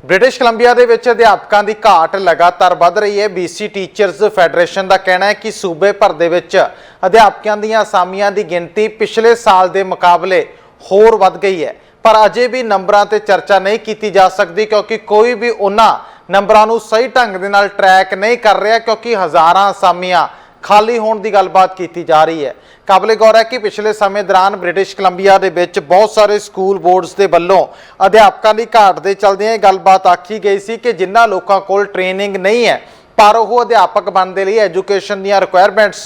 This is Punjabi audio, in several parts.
ब्रिटिश कोलंबिया ਦੇ ਵਿੱਚ ਅਧਿਆਪਕਾਂ ਦੀ ਘਾਟ ਲਗਾਤਾਰ ਵੱਧ ਰਹੀ ਹੈ। BC ਟੀਚਰਸ ਫੈਡਰੇਸ਼ਨ ਦਾ ਕਹਿਣਾ ਹੈ ਕਿ ਸੂਬੇ ਭਰ ਦੇ ਵਿੱਚ ਅਧਿਆਪਕਾਂ ਦੀਆਂ ਅਸਾਮੀਆਂ ਦੀ ਗਿਣਤੀ ਪਿਛਲੇ ਸਾਲ ਦੇ ਮੁਕਾਬਲੇ ਹੋਰ ਵੱਧ ਗਈ ਹੈ, ਪਰ ਅਜੇ ਵੀ ਨੰਬਰਾਂ ਤੇ ਚਰਚਾ ਨਹੀਂ ਕੀਤੀ ਜਾ ਸਕਦੀ ਕਿਉਂਕਿ ਕੋਈ ਵੀ ਉਹਨਾਂ ਨੰਬਰਾਂ ਨੂੰ ਸਹੀ ਢੰਗ ਦੇ ਨਾਲ ਟਰੈਕ नहीं कर रहा क्योंकि हज़ारां असामियां खाली होने की गलबात की जा रही है। काबिले गौर है कि पिछले समय दौरान ब्रिटिश कोलंबिया के विच बहुत सारे स्कूल बोर्ड्स के वलों अध्यापकों की घाट के चलदे गलबात आखी गई सी कि जिन्हां लोगों कोल ट्रेनिंग नहीं है पर वो अध्यापक बनने लिए एजुकेशन दी रिक्वायरमेंट्स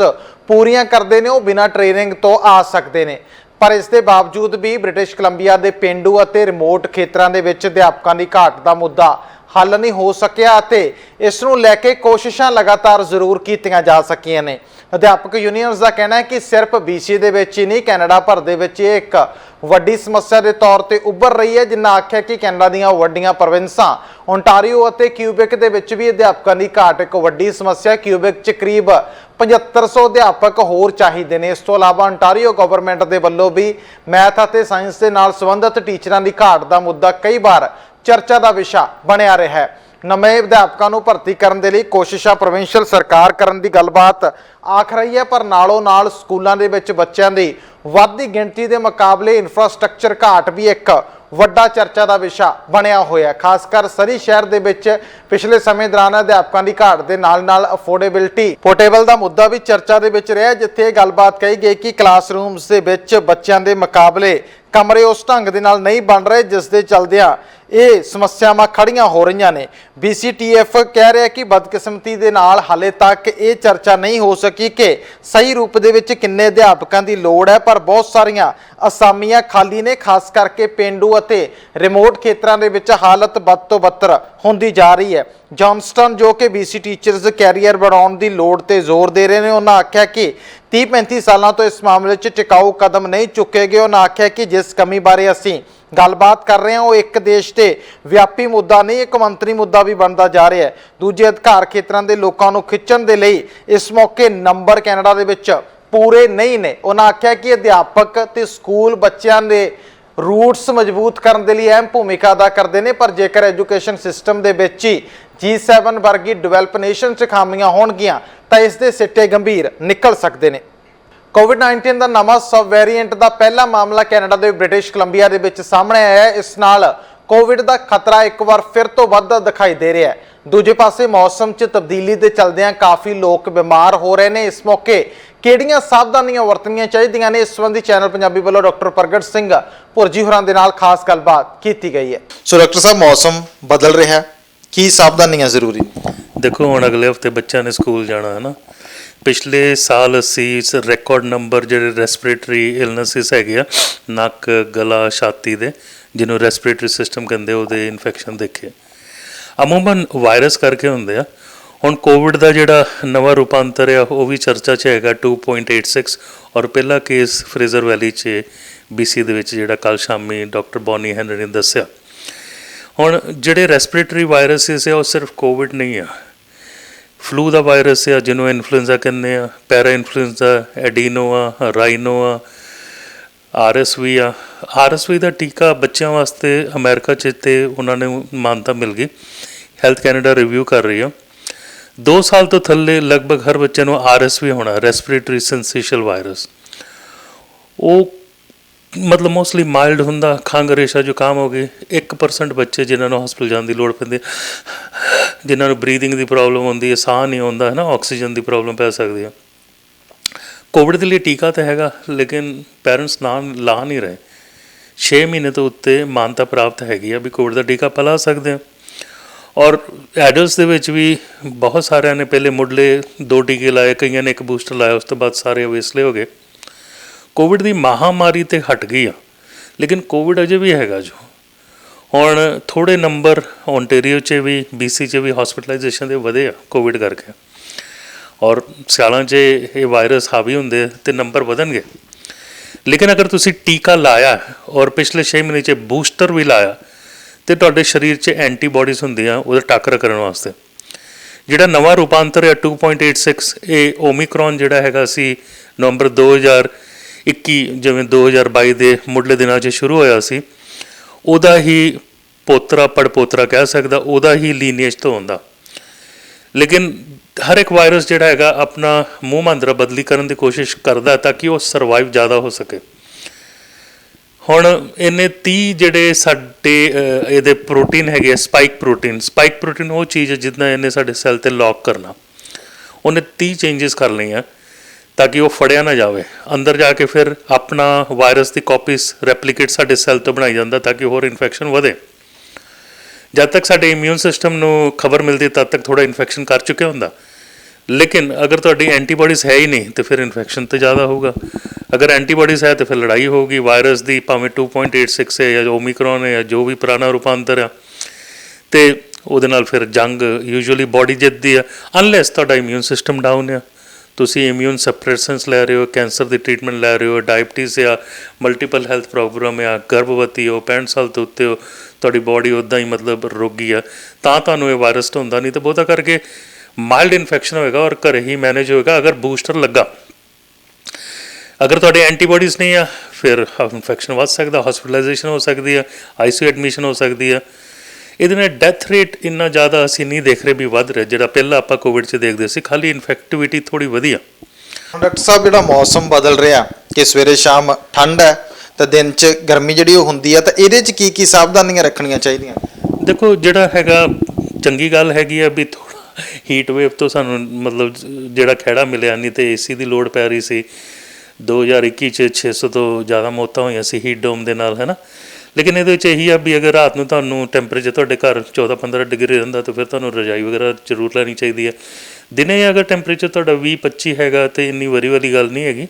पूरियां करते हैं, वो बिना ट्रेनिंग तो आ सकते हैं। पर इस दे बावजूद भी ब्रिटिश कोलंबिया के पेंडू और रिमोट खेतरां दे विच अध्यापकों की घाट का मुद्दा हल नहीं हो सकिया ते इस नूं लैके कोशिशां लगातार जरूर कीतियां जा सकियां ने। अध्यापक यूनियंस का कहना है कि सिर्फ BC दे विच ही नहीं कैनेडा भर दे विच एक वड्डी समस्या के तौर पर उभर रही है, जिन्हें आख्या कि कैनेडा दीयां वड्डियां प्रोविंसां ओंटारियो और क्यूबेक दे विच भी अध्यापकों की घाट एक वड्डी समस्या। क्यूबेक च करीब 7500 अध्यापक होर चाहिए ने। इस तो इलावा ओंटारियो गवर्नमेंट के वलों भी मैथ और साइंस के नाल संबंधित टीचरां की घाट का मुद्दा कई बार चर्चा का विषय बनया रहा है। नवे अध्यापकों को भर्ती करने के लिए कोशिशां प्रोविंशियल सरकार करने की गलबात आख रही है, पर नालों नाल स्कूलों के विच बच्चों की वधदी गिणती के मुकाबले इंफ्रास्ट्रक्चर घाट भी एक वड्डा चर्चा का विषय बनया होया। खासकर सरी शहर के विच पिछले समय दौरान अध्यापकों की घाट के नाल नाल अफोर्डेबिलिटी पोर्टेबल का मुद्दा भी चर्चा के विच रहा, जिथे गलबात कही गई कि क्लासरूम्स के विच बच्चों के मुकाबले कमरे उस ढंग के नाल नहीं बन रहे, जिस दे चलदियां ये समस्यावां खड़ियां हो रही ने। BCTF कह रहा है कि बदकिस्मती के नाल हाले तक ये चर्चा नहीं हो सकी कि सही रूप दे विच किन्ने अध्यापकों की लोड़ है, पर बहुत सारियां असामियां खाली ने। खास करके पेंडू अते रिमोट खेतरां दे विच हालत बद तो बदतर होंदी जा रही है। जॉनस्टन जो कि BC टीचर्स कैरियर बढ़ाउण दी लोड़ ते जोर दे रहे हैं, उन्होंने आख्या कि 30-35 सालों तो इस मामले च टिकाऊ कदम नहीं चुके गए। उन्होंने आख्या कि जिस कमी बारे असीं गलबात कर रहे हैं वो एक देश के व्यापी मुद्दा नहीं, एक कौमांतरी मुद्दा भी बनता जा रहा है। दूजे अधिकार खेत्रों के लोगों को खिंचण के लिए इस मौके नंबर कैनेडा दे विच पूरे नहीं ने। उन्होंने आख्या कि अध्यापक ते स्कूल बच्चों के रूट्स मजबूत करने के लिए अहम भूमिका अदा करते हैं, पर जेकर एजुकेशन सिस्टम के विच ही G7 वर्गी डिवेलप नेशन च खामियां होणगियां तो इसके सिट्टे गंभीर निकल सकते हैं। कोविड-19 का नवा सब वेरीएंट का पहला मामला कैनेडा के ब्रिटिश कोलंबिया के विच सामने आया है। इस नाल कोविड का खतरा एक बार फिर तो वध दिखाई दे रहा है। दूजे पासे मौसम च तब्दीली के चलदियां काफ़ी लोग बीमार हो रहे हैं। इस मौके किहड़ियां सावधानियां वरतनियां चाहीदियां ने, इस संबंधी चैनल पंजाबी वालों डॉक्टर प्रगट सिंह भुरजी होरां दे नाल खास गलबात की गई है। सो डॉक्टर साहब, मौसम बदल रहा है, की सावधानियां जरूरी? देखो हुण अगले हफ्ते बच्चों ने स्कूल जाना है ना। पिछले साल असी रिकॉर्ड नंबर जो रेस्पिरेटरी इलनेसिस है नक गला छाती दे जिन्हों रेस्पिरेटरी सिस्टम कहते वो इन्फेक्शन देखे अमूमन वायरस करके होंगे आ। हुण कोविड का जोड़ा नवा रूपांतर है वो भी चर्चा च है 2.86 और पहला केस फ्रेजर वैली च BC दे विच जिहड़ा कल शामी डॉक्टर बॉनी हैनरी ने दस्सिया। हुण जिहड़े रेस्पिरेटरी वायरसिस है वो सिर्फ कोविड नहीं है, फ्लू का वायरस है जिन्हों इन्फ्लुएंजा कहने, पैरा इन्फ्लुएंजा, एडीनो आ, राइनो आ, RSV आ। RSV का टीका बच्चों वास्ते अमेरिका च उन्होंने मानता मिल गई। हैल्थ कैनेडा रिव्यू कर रही है 2 साल तो थले लगभग हर बच्चे को RSV होना, रेस्पिरेटरी सिंसेशियल वायरस। वो मतलब मोस्टली माइल्ड होंदा, खंघ रेशा जुकाम हो गई। 1% बच्चे जिन्होंने हॉस्पिटल जाने की लोड़ पैंदी, जिन्होंने ब्रीदिंग की प्रॉब्लम होंदी है, साह नहीं आता है ना, ऑक्सीजन की प्रॉब्लम पै सकती है। कोविड के लिए टीका तो हैगा लेकिन पेरेंट्स ला नहीं रहे। 6 महीने तो उत्ते मानता प्राप्त हैगी भी कोविड का टीका पा ला सकते हैं। और एडल्ट के विच भी बहुत सारे ने पहले मुढ़ले 2 टीके लाए, कई ने 1 बूस्टर लाया, उस तो बाद सारे अवेसले हो गए। कोविड की महामारी तो हट गई आ लेकिन कोविड अजे भी हैगा जो हुण थोड़े नंबर ओंटेरियो च भी BC च भी हॉस्पिटलाइजेशन के वधे आ कोविड करके, और सियालों च ये वायरस हावी होंगे तो नंबर वधणगे। लेकिन अगर तुसी टीका लाया और पिछले 6 महीने च बूस्टर भी लाया तो तुहाडे शरीर च एंटीबॉडीज होंदियां उहदा टाकरा करन वास्ते। जिहड़ा नवा रूपांतर है 2.86 ये ओमिक्रॉन जिहड़ा हैगा सी नवंबर 2021 जिवें 2022 के मुढ़ले दिनों शुरू होया सी, उहदा ही ਪੋਤਰਾ ਪੜਪੋਤਰਾ ਕਹਿ ਸਕਦਾ, ਉਹਦਾ ਹੀ ਲੀਨੀਏਜ ਤੋਂ ਹੁੰਦਾ। ਲੇਕਿਨ ਹਰ ਇੱਕ ਵਾਇਰਸ ਜਿਹੜਾ ਹੈਗਾ ਆਪਣਾ ਮੂੰਹ ਮਾਂਦਰਾ ਬਦਲੀ ਕਰਨ ਦੀ ਕੋਸ਼ਿਸ਼ ਕਰਦਾ ਤਾਂ ਕਿ ਉਹ ਸਰਵਾਈਵ ਜ਼ਿਆਦਾ ਹੋ ਸਕੇ। ਹੁਣ ਇਹਨੇ 30 ਜਿਹੜੇ ਸਾਡੇ ਇਹਦੇ ਪ੍ਰੋਟੀਨ ਹੈਗੇ, ਸਪਾਈਕ ਪ੍ਰੋਟੀਨ ਉਹ ਚੀਜ਼ ਹੈ ਜਿੱਦਾਂ ਇਹਨੇ ਸਾਡੇ ਸੈੱਲ 'ਤੇ ਲੌਕ ਕਰਨਾ। ਉਹਨੇ 30 ਚੇਂਜਸ ਕਰ ਲਈਆਂ ਤਾਂ ਕਿ ਉਹ ਫੜਿਆ ਨਾ ਜਾਵੇ। ਅੰਦਰ ਜਾ ਕੇ ਫਿਰ ਆਪਣਾ ਵਾਇਰਸ ਦੀ ਕਾਪੀਸ ਰੈਪਲੀਕੇਟ ਸਾਡੇ ਸੈੱਲ ਤੋਂ ਬਣਾਈ ਜਾਂਦਾ ਤਾਂ ਕਿ ਹੋਰ ਇਨਫੈਕਸ਼ਨ ਵਧੇ। ਜਦ ਤੱਕ ਸਾਡੇ ਇਮਿਊਨ ਸਿਸਟਮ ਨੂੰ ਖਬਰ ਮਿਲਦੀ ਤਦ ਤੱਕ ਥੋੜਾ ਇਨਫੈਕਸ਼ਨ ਕਰ ਚੁੱਕਿਆ ਹੁੰਦਾ। ਲੇਕਿਨ ਅਗਰ ਤੁਹਾਡੀ ਐਂਟੀਬਾਡੀਜ਼ ਹੈ ਹੀ ਨਹੀਂ ਤਾਂ ਫਿਰ ਇਨਫੈਕਸ਼ਨ ਤਾਂ ਜ਼ਿਆਦਾ ਹੋਊਗਾ। ਅਗਰ ਐਂਟੀਬਾਡੀਜ਼ ਹੈ ਤਾਂ ਫਿਰ ਲੜਾਈ ਹੋਊਗੀ ਵਾਇਰਸ ਦੀ, ਭਾਵੇਂ 2.86 ਹੈ ਜਾਂ ਓਮਿਕਰੋਨ ਹੈ ਜਾਂ ਜੋ ਵੀ ਪੁਰਾਣਾ ਰੂਪਾਂਤਰ ਆ, ਅਤੇ ਉਹਦੇ ਨਾਲ ਫਿਰ ਜੰਗ ਯੂਜੂਅਲੀ ਬਾਡੀ ਜਿੱਤਦੀ ਆ ਅਨਲੈਸ ਤੁਹਾਡਾ ਇਮਿਊਨ ਸਿਸਟਮ ਡਾਊਨ ਆ। ਤੁਸੀਂ ਇਮਿਊਨ ਸਪਰੈਸੈਂਟਸ ਲੈ ਰਹੇ ਹੋ, ਕੈਂਸਰ ਦੀ ਟ੍ਰੀਟਮੈਂਟ ਲੈ ਰਹੇ ਹੋ, ਡਾਇਬਟੀਜ਼ ਆ, ਮਲਟੀਪਲ ਹੈਲਥ ਪ੍ਰੋਬਲਮ ਆ, ਗਰਭਵਤੀ ਹੋ, 65 ਸਾਲ ਤੋਂ ਉੱਤੇ ਹੋ, ਤੁਹਾਡੀ ਬਾਡੀ ਉੱਦਾਂ ਹੀ ਮਤਲਬ ਰੋਗੀ ਆ, ਤਾਂ ਤੁਹਾਨੂੰ ਇਹ ਵਾਇਰਸ ਹੁੰਦਾ। ਨਹੀਂ ਤਾਂ ਬਹੁਤਾ ਕਰਕੇ ਮਾਈਲਡ ਇਨਫੈਕਸ਼ਨ ਹੋਏਗਾ ਔਰ ਘਰੇ ਹੀ ਮੈਨੇਜ ਹੋਏਗਾ। ਅਗਰ ਬੂਸਟਰ ਲੱਗਾ, ਅਗਰ ਤੁਹਾਡੇ ਐਂਟੀਬਾਡੀਜ਼ ਨਹੀਂ ਆ, ਫਿਰ ਇਨਫੈਕਸ਼ਨ ਵੱਧ ਸਕਦਾ, ਹਸਪੀਟਲਾਈਜੇਸ਼ਨ ਹੋ ਸਕਦੀ ਆ, ICU ਐਡਮਿਸ਼ਨ ਹੋ ਸਕਦੀ ਆ। ਇਹਦੇ ਨਾਲ ਡੈਥ ਰੇਟ ਇੰਨਾ ਜ਼ਿਆਦਾ ਅਸੀਂ ਨਹੀਂ ਦੇਖ ਰਹੇ ਵੀ ਵੱਧ ਰਿਹਾ, ਜਿਹੜਾ ਪਹਿਲਾਂ ਆਪਾਂ ਕੋਵਿਡ 'ਚ ਦੇਖਦੇ ਸੀ। ਖਾਲੀ ਇਨਫੈਕਟੀਵਿਟੀ ਥੋੜ੍ਹੀ ਵਧੀਆ। ਡਾਕਟਰ ਸਾਹਿਬ, ਜਿਹੜਾ ਮੌਸਮ ਬਦਲ ਰਿਹਾ ਕਿ ਸਵੇਰੇ ਸ਼ਾਮ ਠੰਡ ਹੈ ਤਾਂ ਦਿਨ 'ਚ ਗਰਮੀ ਜਿਹੜੀ ਉਹ ਹੁੰਦੀ ਹੈ, ਤਾਂ ਇਹਦੇ 'ਚ ਕੀ ਕੀ ਸਾਵਧਾਨੀਆਂ ਰੱਖਣੀਆਂ ਚਾਹੀਦੀਆਂ? ਦੇਖੋ, ਜਿਹੜਾ ਹੈਗਾ ਚੰਗੀ ਗੱਲ ਹੈਗੀ ਆ ਵੀ ਥੋੜ੍ਹਾ ਹੀਟ ਵੇਵ ਤੋਂ ਸਾਨੂੰ ਮਤਲਬ ਜਿਹੜਾ ਖਹਿੜਾ ਮਿਲਿਆ, ਨਹੀਂ ਤਾਂ AC ਦੀ ਲੋੜ ਪੈ ਰਹੀ ਸੀ। 2021 'ਚ 600 ਤੋਂ ਜ਼ਿਆਦਾ ਮੌਤਾਂ ਹੋਈਆਂ ਸੀ ਹੀਟ ਡੋਮ ਦੇ ਨਾਲ, ਹੈ ਨਾ। ਲੇਕਿਨ ਇਹਦੇ ਵਿੱਚ ਇਹੀ ਆ ਵੀ ਅਗਰ ਰਾਤ ਨੂੰ ਤੁਹਾਨੂੰ ਟੈਂਪਰੇਚਰ ਤੁਹਾਡੇ ਘਰ 14-15 ਡਿਗਰੀ ਰਹਿੰਦਾ ਤਾਂ ਫਿਰ ਤੁਹਾਨੂੰ ਰਜਾਈ ਵਗੈਰਾ ਜ਼ਰੂਰ ਲੈਣੀ ਚਾਹੀਦੀ ਹੈ। ਦਿਨੇ ਅਗਰ ਟੈਂਪਰੇਚਰ ਤੁਹਾਡਾ 20-25 ਹੈਗਾ ਤਾਂ ਇੰਨੀ ਵਰੀ ਵਾਲੀ ਗੱਲ ਨਹੀਂ ਹੈਗੀ।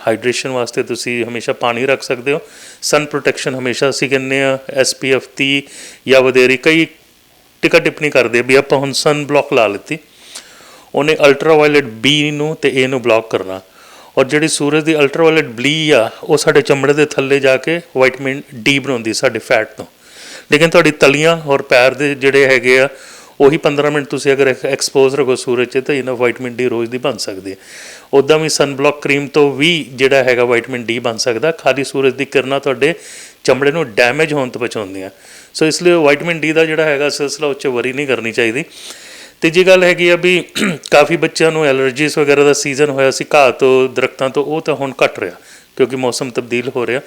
ਹਾਈਡਰੇਸ਼ਨ ਵਾਸਤੇ ਤੁਸੀਂ ਹਮੇਸ਼ਾ ਪਾਣੀ ਰੱਖ ਸਕਦੇ ਹੋ। ਸਨ ਪ੍ਰੋਟੈਕਸ਼ਨ ਹਮੇਸ਼ਾ ਅਸੀਂ ਕਹਿੰਦੇ ਹਾਂ SPF 30 ਜਾਂ ਵਧੇਰੀ। ਕਈ ਟਿਕਾ ਟਿੱਪਣੀ ਕਰਦੇ ਆ ਵੀ ਆਪਾਂ ਹੁਣ ਸਨ ਬਲੌਕ ਲਾ ਲਿੱਤੀ, ਉਹਨੇ ਅਲਟਰਾਵਾਇਲਟ B ਨੂੰ ਅਤੇ A ਨੂੰ ਬਲੌਕ ਕਰਨਾ। ਔਰ ਜਿਹੜੀ ਸੂਰਜ ਦੀ ਅਲਟਰਾਵਾਇਲਟ ਬਲੀ ਆ ਉਹ ਸਾਡੇ ਚਮੜੇ ਦੇ ਥੱਲੇ ਜਾ ਕੇ ਵਿਟਾਮਿਨ D ਬਣਾਉਂਦੀ ਸਾਡੇ ਫੈਟ ਤੋਂ। ਲੇਕਿਨ ਤੁਹਾਡੀ ਤਲੀਆਂ ਔਰ ਪੈਰ ਦੇ ਜਿਹੜੇ ਹੈਗੇ ਆ ਉਹੀ 15 ਮਿੰਟ ਤੁਸੀਂ ਅਗਰ ਐਕਸਪੋਜ਼ ਰੱਖੋ ਸੂਰਜ 'ਚ ਤਾਂ ਇਹਨਾਂ ਵਿਟਾਮਿਨ D ਰੋਜ਼ ਦੀ ਬਣ ਸਕਦੀ ਹੈ। ਉੱਦਾਂ ਵੀ ਸਨ ਬਲੌਕ ਕਰੀਮ ਤੋਂ ਵੀ ਜਿਹੜਾ ਹੈਗਾ ਵਿਟਾਮਿਨ D ਬਣ ਸਕਦਾ। ਖਾਲੀ ਸੂਰਜ ਦੀ ਕਿਰਨਾਂ ਤੁਹਾਡੇ ਚਮੜੇ ਨੂੰ ਡੈਮੇਜ ਹੋਣ ਤੋਂ ਬਚਾਉਂਦੀਆਂ। ਸੋ ਇਸ ਲਈ ਵਿਟਾਮਿਨ D ਦਾ ਜਿਹੜਾ ਹੈਗਾ ਸਿਲਸਿਲਾ ਉੱਚ ਵਰੀ ਨਹੀਂ ਕਰਨੀ ਚਾਹੀਦੀ। ਤੀਜੀ ਗੱਲ ਹੈਗੀ ਆ ਵੀ ਕਾਫੀ ਬੱਚਿਆਂ ਨੂੰ ਐਲਰਜੀਸ ਵਗੈਰਾ ਦਾ ਸੀਜ਼ਨ ਹੋਇਆ ਸੀ ਘਾਹ ਤੋਂ, ਦਰਖਤਾਂ ਤੋਂ, ਉਹ ਤਾਂ ਹੁਣ ਘੱਟ ਰਿਹਾ ਕਿਉਂਕਿ ਮੌਸਮ ਤਬਦੀਲ ਹੋ ਰਿਹਾ।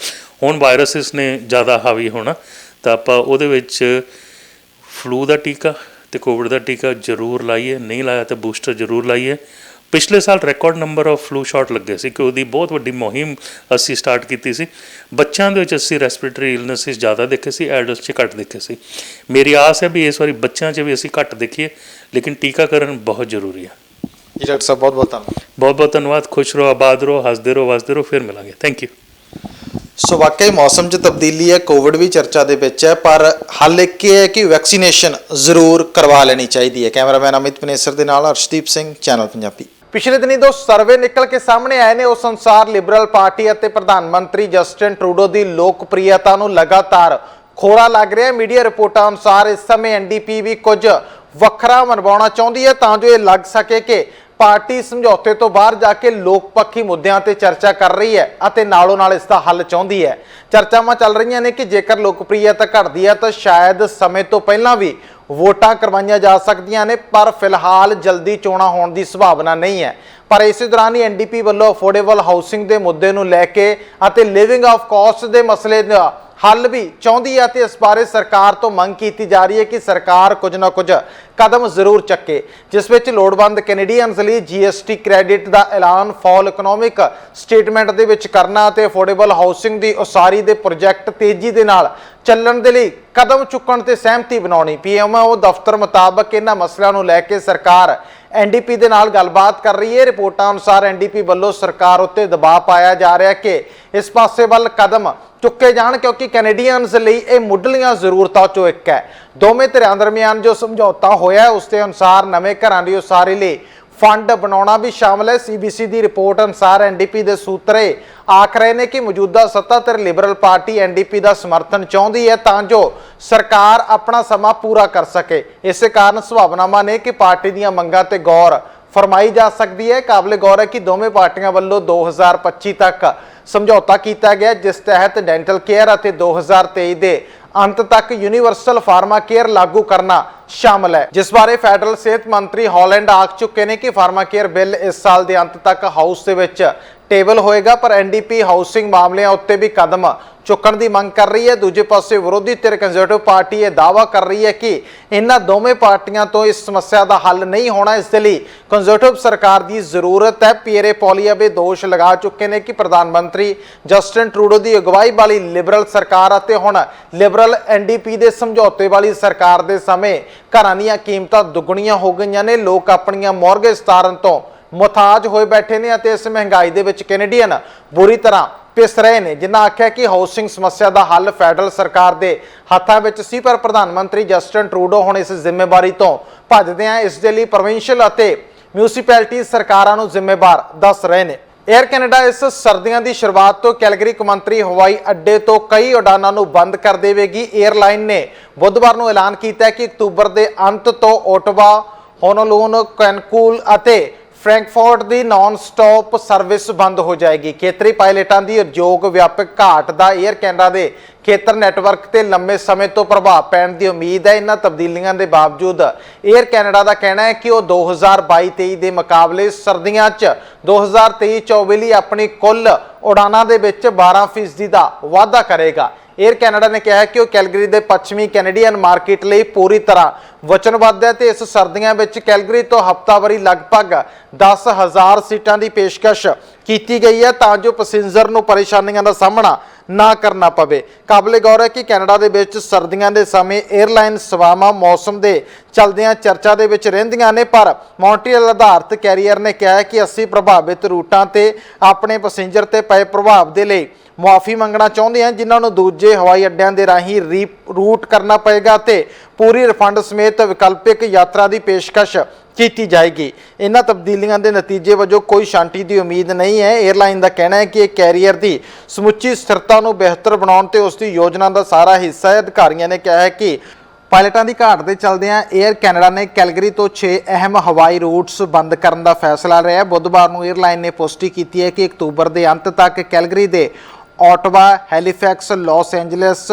ਹੁਣ ਵਾਇਰਸਿਸ ਨੇ ਜ਼ਿਆਦਾ ਹਾਵੀ ਹੋਣਾ, ਤਾਂ ਆਪਾਂ ਉਹਦੇ ਵਿੱਚ ਫਲੂ ਦਾ ਟੀਕਾ ਅਤੇ ਕੋਵਿਡ ਦਾ ਟੀਕਾ ਜ਼ਰੂਰ ਲਾਈਏ। ਨਹੀਂ ਲਾਇਆ ਤਾਂ ਬੂਸਟਰ ਜ਼ਰੂਰ ਲਾਈਏ। ਪਿਛਲੇ ਸਾਲ record number of flu shot ਲੱਗੇ ਸੀ ਕਿ ਉਹਦੀ ਬਹੁਤ ਵੱਡੀ ਮੁਹਿੰਮ ਅਸੀਂ ਸਟਾਰਟ ਕੀਤੀ ਸੀ। ਬੱਚਿਆਂ ਦੇ ਵਿੱਚ ਅਸੀਂ ਰੈਸਪੀਰੇਟਰੀ ਇਲਨੈਸਿਸ ਜ਼ਿਆਦਾ ਦੇਖੇ ਸੀ, ਐਡਲਟਸ 'ਚ ਘੱਟ ਦੇਖੇ ਸੀ। ਮੇਰੀ ਆਸ ਹੈ ਵੀ ਇਸ ਵਾਰੀ ਬੱਚਿਆਂ 'ਚ ਵੀ ਅਸੀਂ ਘੱਟ ਦੇਖੀਏ, ਲੇਕਿਨ ਟੀਕਾਕਰਨ ਬਹੁਤ ਜ਼ਰੂਰੀ ਹੈ। ਜੀ ਡਾਕਟਰ ਸਾਹਿਬ, ਬਹੁਤ ਬਹੁਤ ਧੰਨਵਾਦ। ਬਹੁਤ ਬਹੁਤ ਧੰਨਵਾਦ। ਖੁਸ਼ ਰਹੋ, ਆਬਾਦ ਰਹੋ, ਹੱਸਦੇ ਰਹੋ, ਵਸਦੇ ਰਹੋ। ਫਿਰ ਮਿਲਾਂਗੇ। Thank you. ਸੋ ਵਾਕਈ ਮੌਸਮ 'ਚ ਤਬਦੀਲੀ ਹੈ, ਕੋਵਿਡ ਵੀ ਚਰਚਾ ਦੇ ਵਿੱਚ ਹੈ, ਪਰ ਹੱਲ ਇੱਕ ਇਹ ਹੈ ਕਿ ਵੈਕਸੀਨੇਸ਼ਨ ਜ਼ਰੂਰ ਕਰਵਾ ਲੈਣੀ ਚਾਹੀਦੀ ਹੈ। ਕੈਮਰਾਮੈਨ ਅਮਿਤ ਪਨੇਸਰ ਦੇ ਨਾਲ ਅਰਸ਼ਦੀਪ ਸਿੰਘ, ਚੈਨਲ ਪੰਜਾਬੀ। ਪਿਛਲੇ ਦਿਨੀ ਦੋ ਸਰਵੇ ਨਿਕਲ ਕੇ ਸਾਹਮਣੇ ਆਏ ਨੇ, ਉਸ ਅਨੁਸਾਰ ਲਿਬਰਲ ਪਾਰਟੀ ਅਤੇ ਪ੍ਰਧਾਨ ਮੰਤਰੀ ਜਸਟਿਨ ਟਰੂਡੋ ਦੀ ਲੋਕਪ੍ਰਿਯਤਾ ਨੂੰ ਲਗਾਤਾਰ ਖੋਰਾ ਲੱਗ ਰਿਹਾ। ਮੀਡੀਆ ਰਿਪੋਰਟਾਂ ਅਨੁਸਾਰ ਇਸ ਸਮੇਂ NDP ਵੀ ਕੁਝ ਵੱਖਰਾ ਮਨਵਾਉਣਾ ਚਾਹੁੰਦੀ ਹੈ ਤਾਂ ਜੋ ਇਹ ਲੱਗ ਸਕੇ ਕਿ ਪਾਰਟੀ ਸਮਝੌਤੇ ਤੋਂ ਬਾਹਰ ਜਾ ਕੇ ਲੋਕ ਪੱਖੀ ਮੁੱਦਿਆਂ ਤੇ ਚਰਚਾ ਕਰ ਰਹੀ ਹੈ ਅਤੇ ਨਾਲੋਂ ਨਾਲ ਇਸ ਦਾ ਹੱਲ ਚਾਹੁੰਦੀ ਹੈ। ਚਰਚਾਵਾਂ ਚੱਲ ਰਹੀਆਂ ਨੇ ਕਿ ਜੇਕਰ ਲੋਕਪ੍ਰਿਯਤਾ ਘਟਦੀ ਹੈ ਤਾਂ ਸ਼ਾਇਦ ਸਮੇਂ ਤੋਂ ਪਹਿਲਾਂ ਵੀ ਵੋਟਾਂ ਕਰਵਾਈਆਂ ਜਾ ਸਕਦੀਆਂ ਨੇ, ਪਰ ਫਿਲਹਾਲ ਜਲਦੀ ਚੋਣਾਂ ਹੋਣ ਦੀ ਸੰਭਾਵਨਾ ਨਹੀਂ ਹੈ। ਪਰ ਇਸੇ ਦੌਰਾਨ ਹੀ NDP ਵੱਲੋਂ ਅਫੋਰਡੇਬਲ ਹਾਊਸਿੰਗ ਦੇ ਮੁੱਦੇ ਨੂੰ ਲੈ ਕੇ ਅਤੇ ਲਿਵਿੰਗ ਆਫ ਕਾਸਟ ਦੇ ਮਸਲੇ ਦਾ ਹੱਲ ਵੀ ਚਾਹੁੰਦੀ ਹੈ ਤੇ ਇਸ ਬਾਰੇ ਸਰਕਾਰ ਤੋਂ ਮੰਗ ਕੀਤੀ ਜਾ ਰਹੀ ਹੈ ਕਿ ਸਰਕਾਰ ਕੁਝ ਨਾ ਕੁਝ ਕਦਮ ਜ਼ਰੂਰ ਚੱਕੇ, ਜਿਸ ਵਿੱਚ ਲੋੜਵੰਦ ਕੈਨੇਡੀਅਨਸ ਲਈ GST ਕ੍ਰੈਡਿਟ ਦਾ ਐਲਾਨ ਫਾਲ ਇਕਨੋਮਿਕ ਸਟੇਟਮੈਂਟ ਦੇ ਵਿੱਚ ਕਰਨਾ ਅਤੇ ਅਫੋਰਡੇਬਲ ਹਾਊਸਿੰਗ ਦੀ ਉਸਾਰੀ ਦੇ ਪ੍ਰੋਜੈਕਟ ਤੇਜ਼ੀ ਦੇ ਨਾਲ ਚੱਲਣ ਦੇ ਲਈ ਕਦਮ ਚੁੱਕਣ ਤੇ ਸਹਿਮਤੀ ਬਣਾਉਣੀ। PMO ਦਫ਼ਤਰ ਮੁਤਾਬਕ ਇਹਨਾਂ ਮਸਲਿਆਂ ਨੂੰ ਲੈ ਕੇ ਸਰਕਾਰ NDP ਦੇ ਨਾਲ ਗੱਲਬਾਤ ਕਰ ਰਹੀ ਹੈ। ਰਿਪੋਰਟਾਂ ਅਨੁਸਾਰ NDP ਵੱਲੋਂ ਸਰਕਾਰ ਉੱਤੇ ਦਬਾਅ ਪਾਇਆ ਜਾ ਰਿਹਾ ਕਿ ਇਸ ਪਾਸੇ ਵੱਲ ਕਦਮ ਚੁੱਕੇ ਜਾਣ ਕਿਉਂਕਿ ਕੈਨੇਡੀਅਨਸ ਲਈ ਇਹ ਮੁੱਢਲੀਆਂ ਜ਼ਰੂਰਤਾਂ ਚੋਂ ਇੱਕ ਹੈ। ਦੋਵੇਂ ਧਿਰਾਂ ਦਰਮਿਆਨ ਜੋ ਸਮਝੌਤਾ ਹੋਇਆ ਉਸ ਦੇ ਅਨੁਸਾਰ ਨਵੇਂ ਘਰਾਂ ਦੀ ਉਸਾਰੀ ਲਈ ਫੰਡ ਬਣਾਉਣਾ ਵੀ ਸ਼ਾਮਲ ਹੈ। CBC ਦੀ ਰਿਪੋਰਟ ਅਨੁਸਾਰ NDP ਦੇ ਸੂਤਰੇ ਆਖ ਰਹੇ ਨੇ ਕਿ ਮੌਜੂਦਾ ਸੱਤਾਧਰ ਲਿਬਰਲ ਪਾਰਟੀ NDP ਦਾ ਸਮਰਥਨ ਚਾਹੁੰਦੀ ਹੈ ਤਾਂ ਜੋ ਸਰਕਾਰ ਆਪਣਾ ਸਮਾਂ ਪੂਰਾ ਕਰ ਸਕੇ। ਇਸੇ ਕਾਰਨ ਸੰਭਾਵਨਾਵਾਂ ਨੇ ਕਿ ਪਾਰਟੀ ਦੀਆਂ ਮੰਗਾਂ ਤੇ ਗੌਰ ਫਰਮਾਈ ਜਾ ਸਕਦੀ ਹੈ। ਕਾਬਲੇ ਗੌਰ ਹੈ ਕਿ ਦੋਵੇਂ ਪਾਰਟੀਆਂ ਵੱਲੋਂ 2025 ਤੱਕ ਸਮਝੌਤਾ ਕੀਤਾ ਗਿਆ ਜਿਸ ਤਹਿਤ ਡੈਂਟਲ ਕੇਅਰ ਅਤੇ 2023 ਦੇ ਅੰਤ ਤੱਕ ਯੂਨੀਵਰਸਲ ਫਾਰਮਾ ਕੇਅਰ ਲਾਗੂ ਕਰਨਾ ਸ਼ਾਮਲ ਹੈ, ਜਿਸ ਬਾਰੇ ਫੈਡਰਲ ਸਿਹਤ ਮੰਤਰੀ ਹਾਲੈਂਡ ਆਖ ਚੁੱਕੇ ਨੇ ਕਿ ਫਾਰਮਾ ਕੇਅਰ ਬਿੱਲ ਇਸ ਸਾਲ ਦੇ ਅੰਤ ਤੱਕ ਹਾਊਸ ਦੇ ਵਿੱਚ ਟੇਬਲ ਹੋਏਗਾ। ਪਰ ਐਨਡੀਪੀ ਹਾਊਸਿੰਗ ਮਾਮਲਿਆਂ ਉੱਤੇ ਵੀ ਕਦਮ ਚੁੱਕਣ ਦੀ ਮੰਗ ਕਰ ਰਹੀ ਹੈ। ਦੂਜੇ ਪਾਸੇ ਵਿਰੋਧੀ ਧਿਰ ਕੰਜ਼ਰਵੇਟਿਵ ਪਾਰਟੀ ਇਹ ਦਾਅਵਾ ਕਰ ਰਹੀ ਹੈ ਕਿ ਇਹਨਾਂ ਦੋਵੇਂ ਪਾਰਟੀਆਂ ਤੋਂ ਇਸ ਸਮੱਸਿਆ ਦਾ ਹੱਲ ਨਹੀਂ ਹੋਣਾ। ਇਸ ਦੇ ਲਈ ਕੰਜ਼ਰਵੇਟਿਵ ਸਰਕਾਰ ਦੀ ਜ਼ਰੂਰਤ ਹੈ। ਪੀਅਰੇ ਪੋਲੀਅਬੇ ਦੋਸ਼ ਲਗਾ ਚੁੱਕੇ ਨੇ ਕਿ ਪ੍ਰਧਾਨ ਮੰਤਰੀ ਜਸਟਿਨ ਟਰੂਡੋ ਦੀ ਅਗਵਾਈ ਵਾਲੀ ਲਿਬਰਲ ਸਰਕਾਰ ਅਤੇ ਹੁਣ ਲਿਬਰਲ ਐਨਡੀਪੀ ਦੇ ਸਮਝੌਤੇ ਵਾਲੀ ਸਰਕਾਰ ਦੇ ਸਮੇਂ ਘਰਾਂ ਦੀਆਂ ਕੀਮਤਾਂ ਦੁੱਗਣੀਆਂ ਹੋ ਗਈਆਂ ਨੇ। ਲੋਕ ਆਪਣੀਆਂ ਮੌਰਗੇਜ ਤਾਰਨ ਤੋਂ ਮੁਹਤਾਜ ਹੋਏ ਬੈਠੇ ਨੇ ਅਤੇ ਇਸ ਮਹਿੰਗਾਈ ਦੇ ਵਿੱਚ ਕੈਨੇਡੀਅਨ ਬੁਰੀ ਤਰ੍ਹਾਂ ਪਿਸ ਰਹੇ ਨੇ, ਜਿਨ੍ਹਾਂ ਆਖਿਆ ਕਿ ਹਾਊਸਿੰਗ ਸਮੱਸਿਆ ਦਾ ਹੱਲ ਫੈਡਰਲ ਸਰਕਾਰ ਦੇ ਹੱਥਾਂ ਵਿੱਚ ਸੀ, ਪਰ ਪ੍ਰਧਾਨ ਮੰਤਰੀ ਜਸਟਿਨ ਟਰੂਡੋ ਹੁਣ ਇਸ ਜ਼ਿੰਮੇਵਾਰੀ ਤੋਂ ਭੱਜਦੇ ਆ। ਇਸ ਦੇ ਲਈ ਪ੍ਰੋਵਿੰਸ਼ੀਅਲ ਅਤੇ ਮਿਊਨਿਸਪੈਲਿਟੀ ਸਰਕਾਰਾਂ ਨੂੰ ਜ਼ਿੰਮੇਵਾਰ ਦੱਸ ਰਹੇ ਨੇ। 에ਅਰ ਕੈਨੇਡਾ ਇਸ ਸਰਦੀਆਂ ਦੀ ਸ਼ੁਰੂਆਤ ਤੋਂ ਕੈਲਗਰੀ ਕੌਮਾਂਤਰੀ ਹਵਾਈ ਅੱਡੇ ਤੋਂ ਕਈ ਉਡਾਨਾਂ ਨੂੰ ਬੰਦ ਕਰ ਦੇਵੇਗੀ। 에ਅਰਲਾਈਨ ਨੇ ਬੁੱਧਵਾਰ ਨੂੰ ਐਲਾਨ ਕੀਤਾ ਹੈ ਕਿ ਅਕਤੂਬਰ ਦੇ ਅੰਤ ਤੋਂ ਓਟਵਾ, ਹੋਨੋਲੂਲੂ, ਕੈਨਕੂਨ ਅਤੇ ਫ੍ਰੈਂਕਫਰਟ ਦੀ ਨਾਨ ਸਟਾਪ ਸਰਵਿਸ ਬੰਦ ਹੋ ਜਾਏਗੀ। ਖੇਤਰੀ ਪਾਇਲਟਾਂ ਦੀ ਉਦਯੋਗ ਵਿਆਪਕ ਘਾਟ ਦਾ 에ਅਰ ਕੈਨੇਡਾ ਦੇ ਖੇਤਰ ਨੈਟਵਰਕ ਤੇ ਲੰਮੇ ਸਮੇਂ ਤੋਂ ਪ੍ਰਭਾਵ ਪੈਣ ਦੀ ਉਮੀਦ ਹੈ। ਇਹਨਾਂ ਤਬਦੀਲੀਆਂ ਦੇ ਬਾਵਜੂਦ 에ਅਰ ਕੈਨੇਡਾ ਦਾ ਕਹਿਣਾ ਹੈ ਕਿ ਉਹ 2022-23 ਦੇ ਮੁਕਾਬਲੇ ਸਰਦੀਆਂ 'ਚ 2023-24 ਲਈ ਆਪਣੀ ਕੁੱਲ ਉਡਾਨਾਂ ਦੇ ਵਿੱਚ 12% ਦਾ ਵਾਧਾ ਕਰੇਗਾ। 에ਅਰ ਕੈਨੇਡਾ ਨੇ ਕਿਹਾ ਕਿ ਉਹ ਕੈਲਗਰੀ ਦੇ ਪੱਛਮੀ ਕੈਨੇਡੀਅਨ ਮਾਰਕੀਟ ਲਈ ਪੂਰੀ ਤਰ੍ਹਾਂ ਵਚਨਬੱਧ ਹੈ ਤੇ ਇਸ ਸਰਦੀਆਂ ਵਿੱਚ ਕੈਲਗਰੀ ਤੋਂ ਹਫ਼ਤਾਵਾਰੀ ਲਗਭਗ 10,000 ਸੀਟਾਂ ਦੀ ਪੇਸ਼ਕਸ਼ ਕੀਤੀ ਗਈ ਹੈ ਤਾਂ ਜੋ ਪੈਸੇਂਜਰ ਨੂੰ ਪਰੇਸ਼ਾਨੀਆਂ ਦਾ ਸਾਹਮਣਾ ਨਾ ਕਰਨਾ ਪਵੇ। ਕਾਬਲੇ ਗੌਰ ਹੈ ਕਿ ਕੈਨੇਡਾ ਦੇ ਵਿੱਚ ਸਰਦੀਆਂ ਦੇ ਸਮੇਂ 에ਅਰਲਾਈਨ ਸੇਵਾਵਾਂ ਮੌਸਮ ਦੇ ਚਲਦਿਆਂ ਚਰਚਾ ਦੇ ਵਿੱਚ ਰਹਿੰਦੀਆਂ ਨੇ, ਪਰ ਮੌਂਟਰੀਅਲ ਆਧਾਰਿਤ ਕੈਰੀਅਰ ਨੇ ਕਿਹਾ ਹੈ ਕਿ ਅਸੀਂ ਪ੍ਰਭਾਵਿਤ ਰੂਟਾਂ ਤੇ ਆਪਣੇ ਪੈਸੇਂਜਰ ਤੇ ਪਏ ਪ੍ਰਭਾਵ ਦੇ ਲਈ ਮੁਆਫੀ ਮੰਗਣਾ ਚਾਹੁੰਦੇ ਹਾਂ, ਜਿਨ੍ਹਾਂ ਨੂੰ ਦੂਜੇ ਹਵਾਈ ਅੱਡਿਆਂ ਦੇ ਰਾਹੀਂ ਰੂਟ ਕਰਨਾ ਪਏਗਾ ਤੇ ਪੂਰੀ ਰਿਫੰਡ ਸਮੇਤ ਵਿਕਲਪਿਕ ਯਾਤਰਾ ਦੀ ਪੇਸ਼ਕਸ਼ ਕੀਤੀ ਜਾਏਗੀ। ਇਹਨਾਂ ਤਬਦੀਲੀਆਂ ਦੇ ਨਤੀਜੇ ਵਜੋਂ ਕੋਈ ਸ਼ਾਂਤੀ ਦੀ ਉਮੀਦ ਨਹੀਂ ਹੈ। 에ਅਰਲਾਈਨ ਦਾ ਕਹਿਣਾ ਹੈ ਕਿ ਇਹ ਕੈਰੀਅਰ ਦੀ ਸਮੁੱਚੀ ਸਥਿਰਤਾ ਨੂੰ ਬਿਹਤਰ ਬਣਾਉਣ ਤੇ ਉਸ ਦੀ ਯੋਜਨਾ ਦਾ ਸਾਰਾ ਹਿੱਸਾ ਹੈ। ਅਧਿਕਾਰੀਆਂ ਨੇ ਕਿਹਾ ਹੈ ਕਿ ਪਾਇਲਟਾਂ ਦੀ ਘਾਟ ਦੇ ਚਲਦਿਆਂ 에ਅਰ ਕੈਨੇਡਾ ਨੇ ਕੈਲਗਰੀ ਤੋਂ 6 ਅਹਿਮ ਹਵਾਈ ਰੂਟਸ ਬੰਦ ਕਰਨ ਦਾ ਫੈਸਲਾ ਲਿਆ। ਬੁੱਧਵਾਰ ਨੂੰ 에ਅਰਲਾਈਨ ਨੇ ਪੁਸ਼ਟੀ ਕੀਤੀ ਹੈ ਕਿ ਅਕਤੂਬਰ ਦੇ ਅੰਤ ਤੱਕ ਕੈਲਗਰੀ ਦੇ ਓਟਵਾ, ਹੈਲੀਫੈਕਸ, ਲਾਸ ਐਂਜਲਸ,